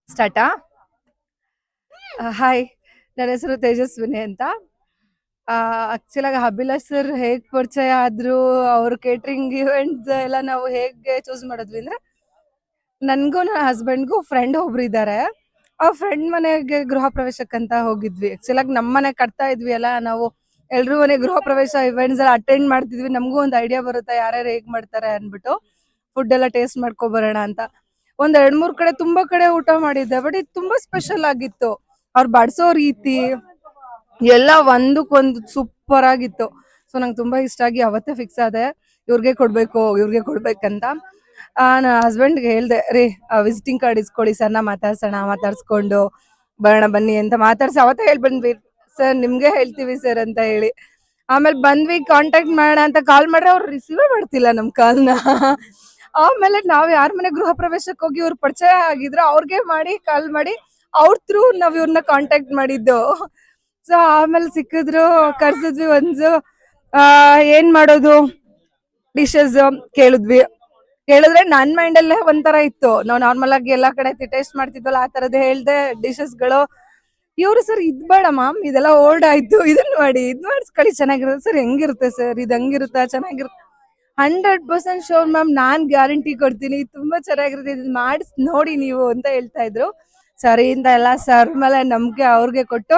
ಸ್ಟಾರ್ಟಾ. Hi, ನನ್ನ ಹೆಸರು ತೇಜಸ್ವಿನಿ ಅಂತ. ಆಕ್ಚುಲಾಗಿ ಅಭಿಲಾಷ್ ಸರ್ ಹೇಗ್ ಪರಿಚಯ ಆದ್ರು, ಅವ್ರ ಕೇಟ್ರಿಂಗ್ ಇವೆಂಟ್ಸ್ ಎಲ್ಲ ನಾವು ಹೇಗೆ ಚೂಸ್ ಮಾಡಿದ್ವಿ ಅಂದ್ರೆ, ನನ್ಗೂ ನನ್ನ ಹಸ್ಬೆಂಡ್ಗೂ ಫ್ರೆಂಡ್ ಒಬ್ರು ಇದ್ದಾರೆ. ಆ ಫ್ರೆಂಡ್ ಮನೆಗೆ ಗೃಹ ಪ್ರವೇಶಕ್ಕಂತ ಹೋಗಿದ್ವಿ. ಆಕ್ಚುಲಾಗಿ ನಮ್ಮ ಮನೆ ಕಟ್ತಾ ಇದ್ವಿ ಅಲ್ಲ, ನಾವು ಎಲ್ರೂ ಮನೆ ಗೃಹ ಪ್ರವೇಶ ಇವೆಂಟ್ಸ್ ಎಲ್ಲ ಅಟೆಂಡ್ ಮಾಡ್ತಿದ್ವಿ. ನಮಗೂ ಒಂದು ಐಡಿಯಾ ಬರುತ್ತೆ ಯಾರ್ಯಾರು ಹೇಗ್ ಮಾಡ್ತಾರೆ ಅನ್ಬಿಟ್ಟು ಫುಡ್ ಎಲ್ಲ ಟೇಸ್ಟ್ ಮಾಡ್ಕೊ ಬರೋಣ ಅಂತ. ಒಂದ್ 2-3 ಕಡೆ ತುಂಬಾ ಕಡೆ ಊಟ ಮಾಡಿದ್ದೆ, ಬಟ್ ಇದು ತುಂಬಾ ಸ್ಪೆಷಲ್ ಆಗಿತ್ತು. ಅವ್ರು ಬಡ್ಸೋ ರೀತಿ ಎಲ್ಲ ಒಂದಕ್ಕೊಂದು ಸೂಪರ್ ಆಗಿತ್ತು. ಸೊ ನಂಗೆ ತುಂಬಾ ಇಷ್ಟ ಆಗಿ ಅವತ್ತೇ ಫಿಕ್ಸ್ ಆದೆ, ಇವ್ರಿಗೆ ಕೊಡ್ಬೇಕಂತ. ನನ್ನ ಹಸ್ಬೆಂಡ್ಗೆ ಹೇಳ್ದೆ, ರೀ ವಿಸಿಟಿಂಗ್ ಕಾರ್ಡ್ ಇಸ್ಕೊಳ್ಳಿ ಸರ್ನ ಮಾತಾಡ್ಸ್ಕೊಂಡು ಬರೋಣ ಬನ್ನಿ ಅಂತ ಮಾತಾಡ್ಸಿ ಅವತ್ತೇ ಹೇಳ್ ಬಂದ್ವಿ. ಸರ್ ನಿಮ್ಗೆ ಹೇಳ್ತೀವಿ ಸರ್ ಅಂತ ಹೇಳಿ. ಆಮೇಲೆ ಬಂದ್ವಿ, ಕಾಂಟ್ಯಾಕ್ಟ್ ಮಾಡೋಣ ಅಂತ ಕಾಲ್ ಮಾಡ್ರೆ ಅವ್ರು ರಿಸೀವೇ ಮಾಡ್ತಿಲ್ಲ ನಮ್ ಕಾಲ್ನ. ಆಮೇಲೆ ನಾವ್ ಯಾರ ಮನೆ ಗೃಹ ಪ್ರವೇಶಕ್ಕೆ ಹೋಗಿ ಇವ್ರು ಪರಿಚಯ ಆಗಿದ್ರು, ಅವ್ರಿಗೆ ಕಾಲ್ ಮಾಡಿ ಅವ್ರ ಥ್ರೂ ನಾವ್ ಇವ್ರನ್ನ ಕಾಂಟ್ಯಾಕ್ಟ್ ಮಾಡಿದ್ದು. ಸೊ ಆಮೇಲೆ ಸಿಕ್ಕಿದ್ರು, ಕರ್ಸಿದ್ವಿ. ಏನ್ ಮಾಡೋದು ಡಿಶಸ್ ಕೇಳಿದ್ರೆ ನನ್ ಮೈಂಡ್ ಅಲ್ಲೇ ಒಂಥರ ಇತ್ತು. ನಾವ್ ನಾರ್ಮಲ್ ಆಗಿ ಎಲ್ಲಾ ಕಡೆ ಟೇಸ್ಟ್ ಮಾಡ್ತಿದ್ವಲ್ಲ, ಆ ತರದ್ ಹೇಳ್ದೆ ಡಿಶಸ್ ಗಳು. ಇವ್ರು ಸರ್ ಇದ್ ಬೇಡ ಮ್ಯಾಮ್, ಇದೆಲ್ಲ ಓಲ್ಡ್ ಆಯ್ತು, ಇದನ್ ಮಾಡಿ ಇದ್ ಮಾಡಿಸ್ಕೊಳ್ಳಿ ಚೆನ್ನಾಗಿರುತ್ತೆ ಸರ್. ಹೆಂಗಿರುತ್ತೆ ಸರ್ ಇದು? ಹಂಗಿರುತ್ತಾ? ಚೆನ್ನಾಗಿರುತ್ತೆ. 100% ಶೋರ್ ಮ್ಯಾಮ್, ನಾನ್ ಗ್ಯಾರಂಟಿ ಕೊಡ್ತೀನಿ, ತುಂಬಾ ಚೆನ್ನಾಗಿರುತ್ತೆ, ಇದನ್ನ ಮಾಡಿಸ್ ನೋಡಿ ನೀವು ಅಂತ ಹೇಳ್ತಾ ಇದ್ರು. ಸರಿ ಅಂತ ಎಲ್ಲ ಸರ್ ಮೇಲೆ ನಮ್ಗೆ ಅವ್ರಿಗೆ ಕೊಟ್ಟು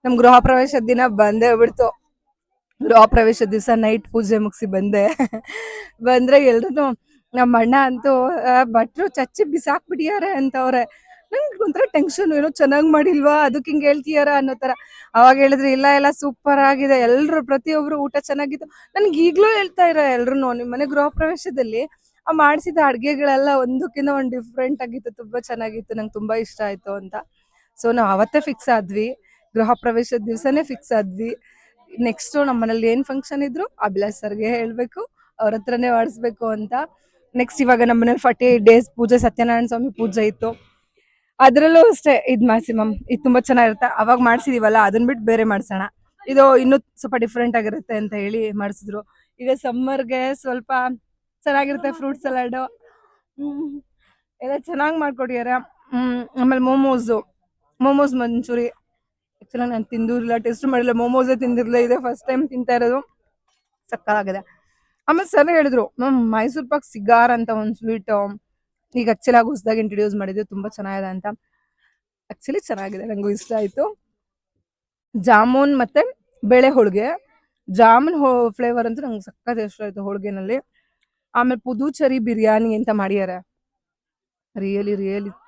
ನಮ್ ಗೃಹ ಪ್ರವೇಶದ ದಿನ ಬಂದೇ ಬಿಡ್ತು. ಗೃಹ ಪ್ರವೇಶ ದಿವಸ ನೈಟ್ ಪೂಜೆ ಮುಗಿಸಿ ಬಂದೆ. ಬಂದ್ರೆ ಎಲ್ರು ನಮ್ಮ ಅಣ್ಣ ಅಂತೂ ಭಟ್ರು ಚಚ್ಚಿ ಬಿಸಾಕ್ಬಿಟ್ಟಿಯಾರೆ ಅಂತವ್ರೆ. ನಂಗೆ ಒಂಥರ ಟೆನ್ಷನ್, ಏನೋ ಚೆನ್ನಾಗ್ ಮಾಡಿಲ್ವಾ ಅದಕ್ಕೆ ಹಿಂಗ್ ಹೇಳ್ತೀಯಾರ ಅನ್ನೋ ತರ. ಅವಾಗ ಹೇಳಿದ್ರು, ಇಲ್ಲ ಎಲ್ಲ ಸೂಪರ್ ಆಗಿದೆ, ಎಲ್ರು ಪ್ರತಿಯೊಬ್ರು ಊಟ ಚೆನ್ನಾಗಿತ್ತು. ನನ್ಗೆ ಈಗ್ಲೂ ಹೇಳ್ತಾ ಇರ ಎಲ್ರು, ನಿಮ್ ಮನೆ ಗೃಹ ಪ್ರವೇಶದಲ್ಲಿ ಮಾಡಿಸಿದ ಅಡ್ಗೆಗಳೆಲ್ಲ ಒಂದಕ್ಕಿಂತ ಒಂದ್ ಡಿಫ್ರೆಂಟ್ ಆಗಿತ್ತು, ತುಂಬಾ ಚೆನ್ನಾಗಿತ್ತು, ನಂಗೆ ತುಂಬಾ ಇಷ್ಟ ಆಯ್ತು ಅಂತ. ಸೊ ನಾವ್ ಅವತ್ತೇ ಫಿಕ್ಸ್ ಆದ್ವಿ, ಗೃಹ ಪ್ರವೇಶದ ದಿವ್ಸನೇ ಫಿಕ್ಸ್ ಆದ್ವಿ. ನೆಕ್ಸ್ಟ್ ನಮ್ಮ ಮನೇಲಿ ಏನ್ ಫಂಕ್ಷನ್ ಇದ್ರು ಅಭಿಲಾಷ್ ಸರ್ಗೆ ಹೇಳ್ಬೇಕು, ಅವ್ರ ಹತ್ರನೇ ಮಾಡಿಸ್ಬೇಕು ಅಂತ. ನೆಕ್ಸ್ಟ್ ಇವಾಗ ನಮ್ಮ ಮನೇಲಿ 48 days ಪೂಜೆ, ಸತ್ಯನಾರಾಯಣ ಸ್ವಾಮಿ ಪೂಜೆ ಇತ್ತು. ಅದ್ರಲ್ಲೂ ಅಷ್ಟೇ ಇದ್ ಮ್ಯಾಕ್ಸಿಮಮ್ ಇದು ತುಂಬಾ ಚೆನ್ನಾಗಿರುತ್ತೆ. ಅವಾಗ ಮಾಡ್ಸಿದೀವಲ್ಲ, ಅದನ್ನ ಬಿಟ್ಟು ಬೇರೆ ಮಾಡ್ಸೋಣ, ಇದು ಇನ್ನೂ ಸ್ವಲ್ಪ ಡಿಫ್ರೆಂಟ್ ಆಗಿರುತ್ತೆ ಅಂತ ಹೇಳಿ ಮಾಡಿಸಿದ್ರು. ಈಗ ಸಮ್ಮರ್ಗೆ ಸ್ವಲ್ಪ ಚೆನ್ನಾಗಿರುತ್ತೆ ಫ್ರೂಟ್ ಸಲಾಡ್ ಎಲ್ಲ ಚೆನ್ನಾಗಿ ಮಾಡ್ಕೊಟ್ಟಿದ್ದಾರೆ. ಆಮೇಲೆ ಮೋಮೋಸ್ ಮಂಚೂರಿ. ಆಕ್ಚುಲಿ ನಾನು ತಿಂದಿರಲಿಲ್ಲ, ಟೇಸ್ಟ್ ಮಾಡಿಲ್ಲ, ಮೋಮೋಸೇ ತಿಂದಿರಲಿಲ್ಲ, ಇದೆ ಫಸ್ಟ್ ಟೈಮ್ ತಿಂತಾ ಇರೋದು. ಸಕ್ಕತ್ತಾಗಿದೆ. ಆಮೇಲೆ ಸರ್ ಹೇಳಿದ್ರು, ಮ್ಯಾಮ್ ಮೈಸೂರ್ ಪಾಕ್ ಸಿಗಾರ್ ಅಂತ ಒಂದು ಸ್ವೀಟ್ ಈಗ ಆಕ್ಚುಲಿ ಆಗಿ ಹೊಸದಾಗಿ ಇಂಟ್ರೊಡ್ಯೂಸ್ ಮಾಡಿದ್ವಿ, ತುಂಬಾ ಚೆನ್ನಾಗಿದೆ ಅಂತ. ಆಕ್ಚುಲಿ ಚೆನ್ನಾಗಿದೆ, ನಂಗೂ ಇಷ್ಟ ಆಯ್ತು. ಜಾಮೂನ್ ಮತ್ತೆ ಬೇಳೆ ಹೋಳಿಗೆ, ಜಾಮೂನ್ ಫ್ಲೇವರ್ ಅಂತೂ ನಂಗೆ ಸಕ್ಕತ್ ಇಷ್ಟ ಆಯ್ತು ಹೋಳಿಗೆನಲ್ಲಿ. ಆಮೇಲೆ ಪುದುಚೇರಿ ಬಿರಿಯಾನಿ ಅಂತ ಮಾಡಿದ್ದಾರೆ, ರಿಯಲಿ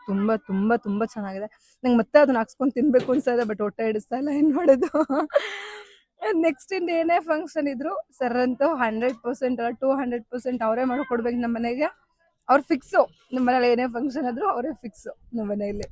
ತುಂಬಾ ತುಂಬಾ ತುಂಬಾ ಚೆನ್ನಾಗಿದೆ. ನಂಗೆ ಮತ್ತೆ ಅದನ್ನ ಹಾಕ್ಸ್ಕೊಂಡು ತಿನ್ಬೇಕು ಅನ್ಸ್ತಾ ಇದೆ, ಬಟ್ ಹೊಟ್ಟೆ ಹಿಡಿಸ್ತಾ ಇಲ್ಲ, ಏನ್ ಮಾಡೋದು. ನೆಕ್ಸ್ಟ್ ಇಂದ ಏನೇ ಫಂಕ್ಷನ್ ಇದ್ರು ಸರ್ ಅಂತೂ 100% ಅಲ್ಲ 200% ಅವರೇ ಮಾಡ್ಕೊಡ್ಬೇಕು ನಮ್ಮ ಮನೆಗೆ. ಅವ್ರು ಫಿಕ್ಸು, ನಮ್ಮ ಮನೇಲಿ ಏನೇ ಫಂಕ್ಷನ್ ಆದ್ರೂ ಅವರೇ ಫಿಕ್ಸು ನಮ್ಮ ಮನೆಯಲ್ಲಿ.